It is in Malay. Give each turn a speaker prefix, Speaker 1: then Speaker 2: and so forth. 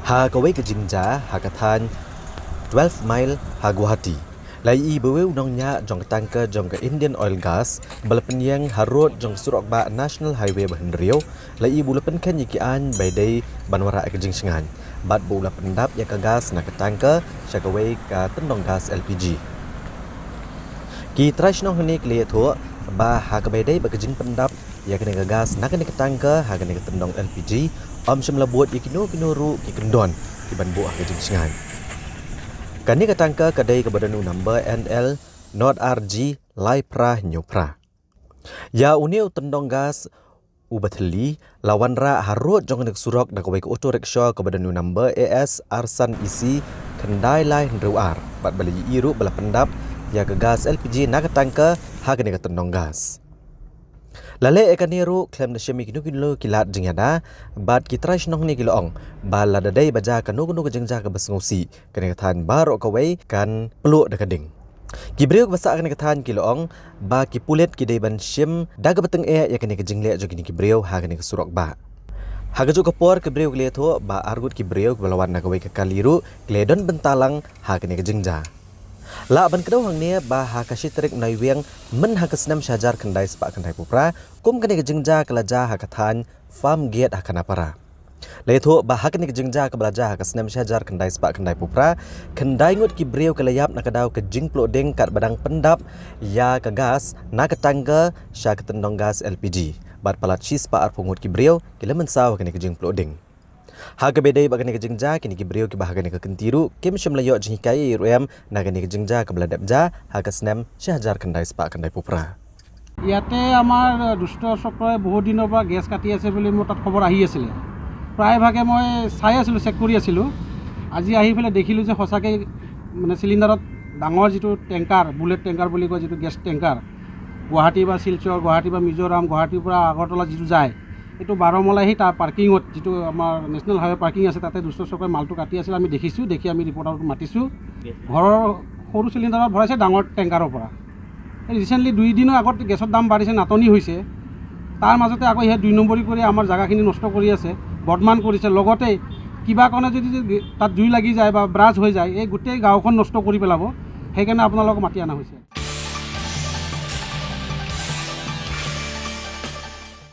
Speaker 1: Ha kawai ke Jingja, ha katan 12 mile ha Guwahati. Lai I bewe unongnya jong tangka jong ke Indian Oil Gas, balapan yang harut jong surok ba National Highway bahan Riau, lai I bulapan kan yikian baidai banwara ke Jingsengan. Bat bulapan dap ya ke gas na ke tangka, syakawai ke tendong gas LPG. Ki trash nong ni kliat ho, ba ha ke baidai ba ke jing pendap ya kena ke gas na kena ke tangka, ha kena ke tendong LPG, syamla buat yakino kinuru ki kendon ki banbu ha ke Jingsengan. Kani katangka kadai ke badan number NL Not RG Lai Pra Nyopra. Ya uniu tendong gas ubathli lawan ra harut jong nek surok dak wai ke auto rickshaw ke badan number AS Arsan isi kendai lai ndruar bat bali iru bala pendap ya ke gas LPG na katangka ha kene ke tendong gas. Lale ekaniru klaim na syami kinu kilo kilat jengyada bat kitrash nong ni kiloong bala dadai baja kanu kanu kejengja ke besngusi kene katan baro kawai kan peluk dekading. Kibriu basa kene katan kiloong ba kipulet kidai ban syim daga beteng ya kene kejengle jo kini kibriu ha kene kesurok ba. Haga jo kapor kibriu kleto ba argut kibriu balawan na kawai ke kaliru kledon bentalang ha kene kejengja. La ban kedau hang ni ba ha kasitrik naiweng men ha kesnam syajar kendai sepak kendai pupra kum kene kejengja kelaja ha katan farm gate ha kana para. Leitho ba ha kene kejengja kebelaja ha kesnam syajar kendai sepak kendai pupra kendai ngut kibriu kelayap na kedau kejing ploding kat badang pendap ya ke gas na ketangga sya ketendong gas LPG. Bat palat sis pa ar pungut kibriu kila mensaw kene kejing ploding. Ha kebedai bagane kejengja kini kibriu ki bahagane ke kentiru kim syamlayo jenghikai ruem na gane kejengja ke beladap ja ha kesnem syahjar kendai sepak kendai pupra.
Speaker 2: ইয়াতে আমাৰ দুষ্ট চক্ৰই বহুত দিনৰ পৰা গেছ কাটি আছে বুলি মোৰ তাত খবৰ আহি আছিল প্ৰায়ভাগে মই চাই আছিলোঁ চেক কৰি আছিলোঁ আজি আহি পেলাই দেখিলোঁ যে সঁচাকৈ মানে চিলিণ্ডাৰত ডাঙৰ যিটো টেংকাৰ বুলেট টেংকাৰ বুলি কয় যিটো গেছ টেংকাৰ গুৱাহাটী বা শিলচৰ গুৱাহাটী বা মিজোৰাম গুৱাহাটীৰ পৰা আগৰতলা যিটো যায় এইটো বাৰমলাই আহি তাৰ পাৰ্কিঙত যিটো আমাৰ নেশ্যনেল হাইৱে পাৰ্কিং আছে তাতে দুষ্ট চক্ৰই মালটো কাটি আছিল আমি দেখিছোঁ দেখি আমি ৰিপৰ্টাৰটো মাতিছোঁ ঘৰৰ সৰু চিলিণ্ডাৰত ভৰাইছে ডাঙৰ টেংকাৰৰ পৰা ৰিচেণ্টলি 2 দিনৰ আগত গেছৰ দাম বাঢ়িছে নাটনি হৈছে তাৰ মাজতে আকৌ ইহে 2 নম্বৰী কৰি আমাৰ জাগাখিনি নষ্ট কৰি আছে বদমান কৰিছে লগতে কিবা কাৰণে যদি তাত জুই লাগি যায় বা ব্ৰাজ হৈ যায় এই গোটেই গাঁওখন নষ্ট কৰি পেলাব সেইকাৰণে আপোনালোকক মাতি অনা হৈছে